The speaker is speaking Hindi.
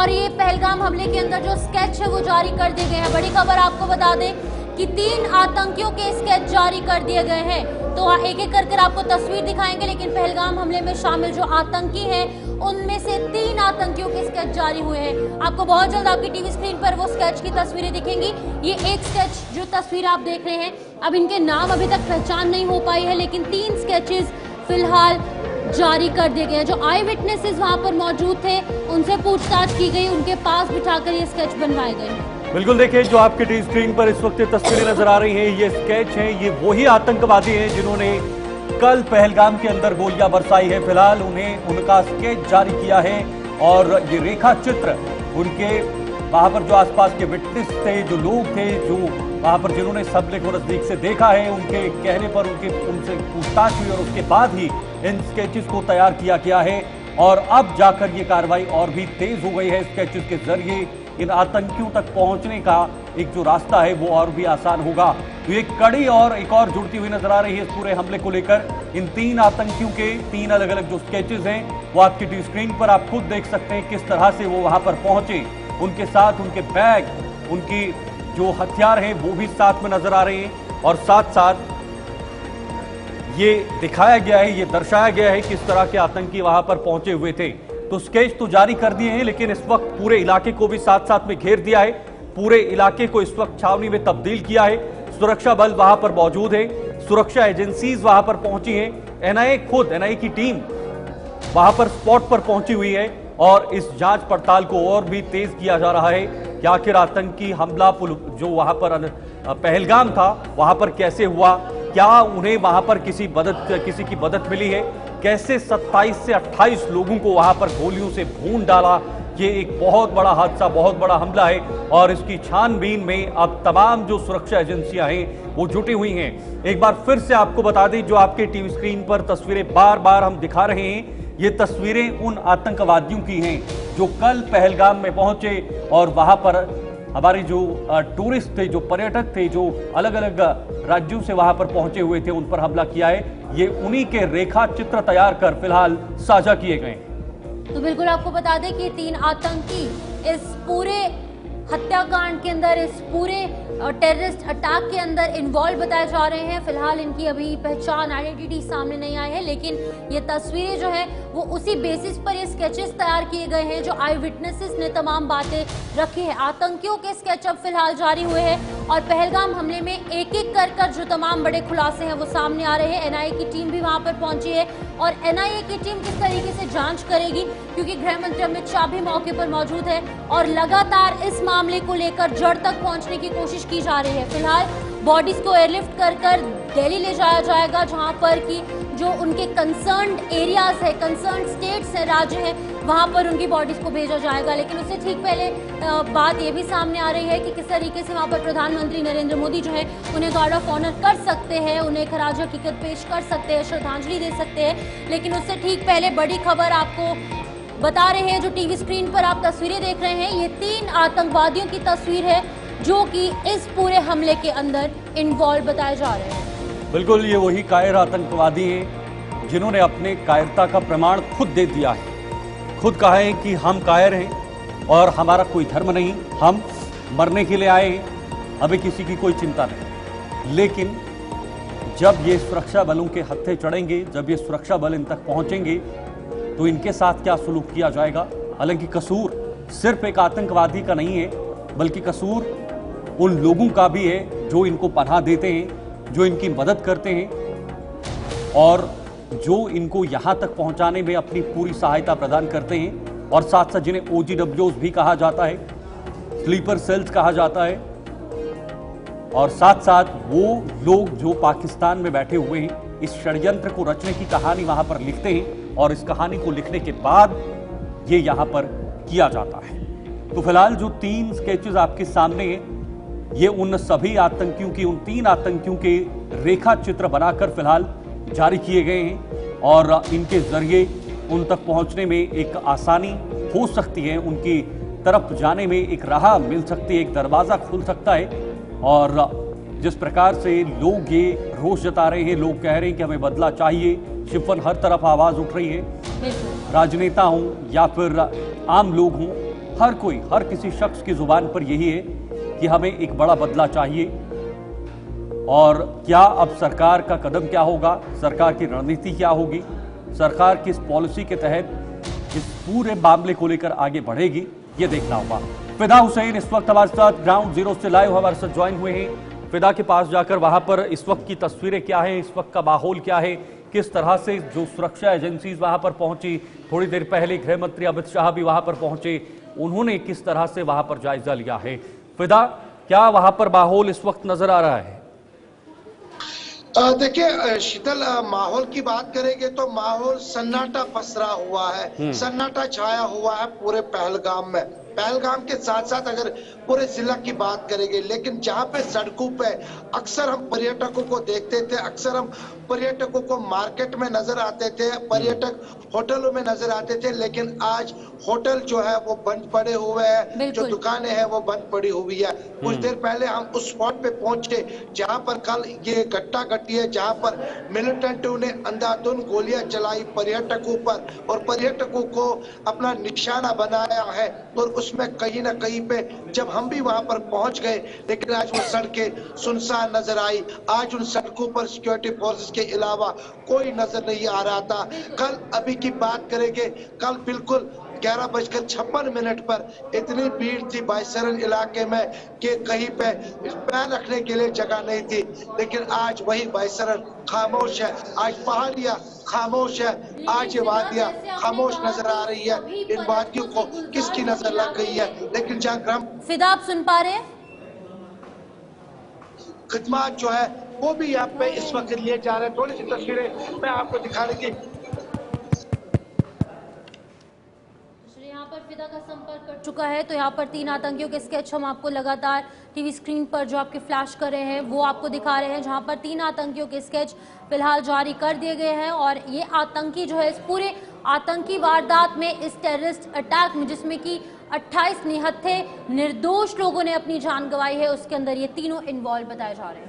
और ये पहलगाम हमले के अंदर जो स्केच है वो जारी कर दिए गए हैं। बड़ी खबर आपको बता दें कि 3 आतंकियों के स्केच जारी कर दिए गए हैं। तो एक एक कर आपको तस्वीर दिखाएंगे, लेकिन पहलगाम हमले में शामिल जो आतंकी हैं उनमें से 3 आतंकियों के स्केच जारी हुए हैं। आपको बहुत जल्द आपकी टीवी स्क्रीन पर वो स्केच की तस्वीरें दिखेंगी। ये एक स्केच जो तस्वीर आप देख रहे हैं, अब इनके नाम अभी तक पहचान नहीं हो पाई है, लेकिन 3 स्केचेस फिलहाल जारी कर दिए गए हैं। जो आई विटनेसेस वहां पर मौजूद थे उनसे पूछताछ की गई, उनके पास बिठाकर ये स्केच बनवाए गए। बिल्कुल देखिए, जो आपके टीवी स्क्रीन पर इस वक्त तस्वीरें नजर आ रही हैं, ये स्केच हैं। ये वही आतंकवादी हैं जिन्होंने कल पहलगाम के अंदर गोलियां बरसाई है। फिलहाल उन्हें उनका स्केच जारी किया है और ये रेखा चित्र उनके वहां पर जो आसपास के विटनेस थे, जो लोग थे, जो वहां पर जिन्होंने सबले को नजदीक से देखा है, उनके कहने पर उनसे पूछताछ हुई और उसके बाद ही इन स्केचेस को तैयार किया गया है। और अब जाकर ये कार्रवाई और भी तेज हो गई है। स्केचेस के जरिए इन आतंकियों तक पहुंचने का एक जो रास्ता है वो और भी आसान होगा। तो एक कड़ी और एक और जुड़ती हुई नजर आ रही है इस पूरे हमले को लेकर। इन 3 आतंकियों के 3 अलग अलग जो स्केचेस हैं वो आपकी टीवी स्क्रीन पर आप खुद देख सकते हैं किस तरह से वो वहां पर पहुंचे। उनके साथ उनके बैग, उनकी जो हथियार हैं वो भी साथ में नजर आ रहे हैं और साथ साथ ये दिखाया गया है, ये दर्शाया गया है किस तरह के आतंकी वहां पर पहुंचे हुए थे। तो स्केच तो जारी कर दिए हैं, लेकिन इस वक्त पूरे इलाके को भी साथ साथ में घेर दिया है। पूरे इलाके को इस वक्त छावनी में तब्दील किया है। सुरक्षा बल वहां पर मौजूद है, सुरक्षा एजेंसीज वहां पर पहुंची हैं, एनआईए की टीम वहां पर स्पॉट पर पहुंची हुई है और इस जांच पड़ताल को और भी तेज किया जा रहा है कि आखिर आतंकी हमला जो वहां पर पहलगाम था वहां पर कैसे हुआ, क्या उन्हें वहां पर किसी की मदद मिली है, कैसे 27 से 28 लोगों को वहां पर गोलियों से भून डाला। ये एक बहुत बड़ा हादसा, बहुत बड़ा हमला है और इसकी छानबीन में अब तमाम जो सुरक्षा एजेंसियां हैं वो जुटी हुई हैं। एक बार फिर से आपको बता दें, जो आपके टीवी स्क्रीन पर तस्वीरें बार बार हम दिखा रहे हैं, ये तस्वीरें उन आतंकवादियों की हैं जो कल पहलगाम में पहुंचे और वहां पर हमारे जो टूरिस्ट थे, जो पर्यटक थे, जो अलग अलग राज्यों से वहां पर पहुंचे हुए थे, उन पर हमला किया है। ये उन्हीं के रेखा चित्र तैयार कर फिलहाल साझा किए गए। तो बिल्कुल आपको बता दें कि 3 आतंकी इस पूरे हत्याकांड के अंदर, इस पूरे टेररिस्ट अटैक के अंदर इन्वॉल्व बताए जा रहे हैं। फिलहाल इनकी अभी पहचान, आइडेंटिटी सामने नहीं आई है, लेकिन ये तस्वीरें जो है वो उसी बेसिस पर ये स्केचेस तैयार किए गए हैं जो आई विटनेसेस ने तमाम बातें रखी है। आतंकियों के स्केच अब फिलहाल जारी हुए हैं और पहलगाम हमले में एक एक कर जो तमाम बड़े खुलासे हैं वो सामने आ रहे हैं। एनआईए की टीम भी वहां पर पहुंची है और एनआईए की टीम किस तरीके से जांच करेगी, क्योंकि गृह मंत्री अमित शाह भी मौके पर मौजूद है और लगातार इस मामले को लेकर जड़ तक पहुंचने की कोशिश की जा रही है। फिलहाल बॉडीज को एयरलिफ्ट कर दिल्ली ले जाया जाएगा, जहां पर कि जो उनके कंसर्न्ड एरियाज है, कंसर्न्ड स्टेट्स है, राज्य हैं, वहां पर उनकी बॉडीज को भेजा जाएगा। लेकिन उससे ठीक पहले बात यह भी सामने आ रही है कि किस तरीके से वहां पर प्रधानमंत्री नरेंद्र मोदी जो है उन्हें गार्ड ऑफ ऑनर कर सकते हैं, उन्हें खराज हकीकत पेश कर सकते हैं, श्रद्धांजलि दे सकते हैं। लेकिन उससे ठीक पहले बड़ी खबर आपको बता रहे हैं, जो टीवी स्क्रीन पर आप तस्वीरें देख रहे हैं, ये 3 आतंकवादियों की तस्वीर है जो कि इस पूरे हमले के अंदर इन्वॉल्व बताए जा रहे हैं। बिल्कुल, ये वही कायर आतंकवादी हैं जिन्होंने अपने कायरता का प्रमाण खुद दे दिया है। खुद कहा है कि हम कायर हैं और हमारा कोई धर्म नहीं, हम मरने के लिए आए हैं, हमें किसी की कोई चिंता नहीं। लेकिन जब ये सुरक्षा बलों के हत्थे चढ़ेंगे, जब ये सुरक्षा बल इन तक पहुंचेंगे, तो इनके साथ क्या सलूक किया जाएगा। हालांकि कसूर सिर्फ एक आतंकवादी का नहीं है, बल्कि कसूर उन लोगों का भी है जो इनको पनाह देते हैं, जो इनकी मदद करते हैं और जो इनको यहां तक पहुंचाने में अपनी पूरी सहायता प्रदान करते हैं। और साथ साथ जिन्हें OGWs भी कहा जाता है, स्लीपर सेल्स कहा जाता है, और साथ साथ वो लोग जो पाकिस्तान में बैठे हुए हैं, इस षड्यंत्र को रचने की कहानी वहां पर लिखते हैं और इस कहानी को लिखने के बाद ये यहां पर किया जाता है। तो फिलहाल जो 3 स्केचेस आपके सामने हैं, ये उन सभी आतंकियों की, उन 3 आतंकियों के रेखा चित्र बनाकर फिलहाल जारी किए गए हैं और इनके जरिए उन तक पहुंचने में एक आसानी हो सकती है, उनकी तरफ जाने में एक राह मिल सकती है, एक दरवाजा खुल सकता है। और जिस प्रकार से लोग ये रोष जता रहे हैं, लोग कह रहे हैं कि हमें बदला चाहिए, शिफन हर तरफ आवाज उठ रही है, राजनेता हों या फिर आम लोग हों, हर किसी शख्स की जुबान पर यही है कि हमें एक बड़ा बदला चाहिए। और क्या अब सरकार का कदम क्या होगा, सरकार की रणनीति क्या होगी, सरकार किस पॉलिसी के तहत इस पूरे मामले को लेकर आगे बढ़ेगी, ये देखना होगा। फिदा हुसैन इस वक्त हमारे साथ ग्राउंड जीरो से लाइव हमारे साथ ज्वाइन हुए हैं। फिदा के पास जाकर वहां पर इस वक्त की तस्वीरें क्या है, इस वक्त का माहौल क्या है, किस तरह से जो सुरक्षा एजेंसीज वहां पर पहुंची, थोड़ी देर पहले गृह मंत्री अमित शाह भी वहां पर पहुंचे, उन्होंने किस तरह से वहां पर जायजा लिया है। फिदा, क्या वहां पर माहौल इस वक्त नजर आ रहा है? देखिए शीतल, माहौल की बात करेंगे तो माहौल सन्नाटा पसरा हुआ है, सन्नाटा छाया हुआ है पूरे पहलगाम में। पहलगाम के साथ साथ अगर पूरे जिला की बात करेंगे, लेकिन जहां पे सड़कों पे अक्सर हम पर्यटकों को देखते थे, अक्सर हम पर्यटकों को मार्केट में नजर आते थे, पर्यटक होटलों में नजर आते थे, लेकिन आज होटल जो है वो बंद पड़े हुए हैं, जो दुकानें हैं वो बंद पड़ी हुई है। कुछ देर पहले हम उस स्पॉट पे पहुंचे जहां पर कल ये घटना घटी है, जहां पर मिलिटेंटों ने अंधाधुंध गोलियां चलाई पर्यटकों पर और पर्यटकों को अपना निशाना बनाया है। और उसमें कहीं ना कहीं पे जब हम भी वहां पर पहुंच गए, लेकिन आज वो सड़कें सुनसान नजर आई। आज उन सड़कों पर सिक्योरिटी फोर्सेस के अलावा कोई नजर नहीं आ रहा था। कल अभी की बात करेंगे, कल बिल्कुल 11:56 पर इतनी भीड़ थी बाईसरन इलाके में कि कहीं पे पैर रखने के लिए जगह नहीं थी। लेकिन आज वही बाईसरन खामोश है, आज पहाड़ियां खामोश है, आज ये वादियां खामोश नजर आ रही है। इन वादियों को किसकी नजर लग गई है? लेकिन जहाँ ग्राम फिदा, आप सुन पा रहे हैं? खिदमत जो है वो भी यहाँ पे इस वक्त लिए जा रहे हैं। थोड़ी सी तस्वीरें मैं आपको दिखाने की। यहाँ पर फिदा का संपर्क कर चुका है, तो यहाँ पर 3 आतंकियों के स्केच हम आपको लगातार टीवी स्क्रीन पर जो आपके फ्लैश कर रहे हैं वो आपको दिखा रहे हैं, जहाँ पर 3 आतंकियों के स्केच फिलहाल जारी कर दिए गए हैं। और ये आतंकी जो है इस पूरे आतंकी वारदात में, इस टेररिस्ट अटैक में जिसमें कि 28 निहत्थे निर्दोष लोगों ने अपनी जान गंवाई है, उसके अंदर ये तीनों इन्वॉल्व बताए जा रहे हैं।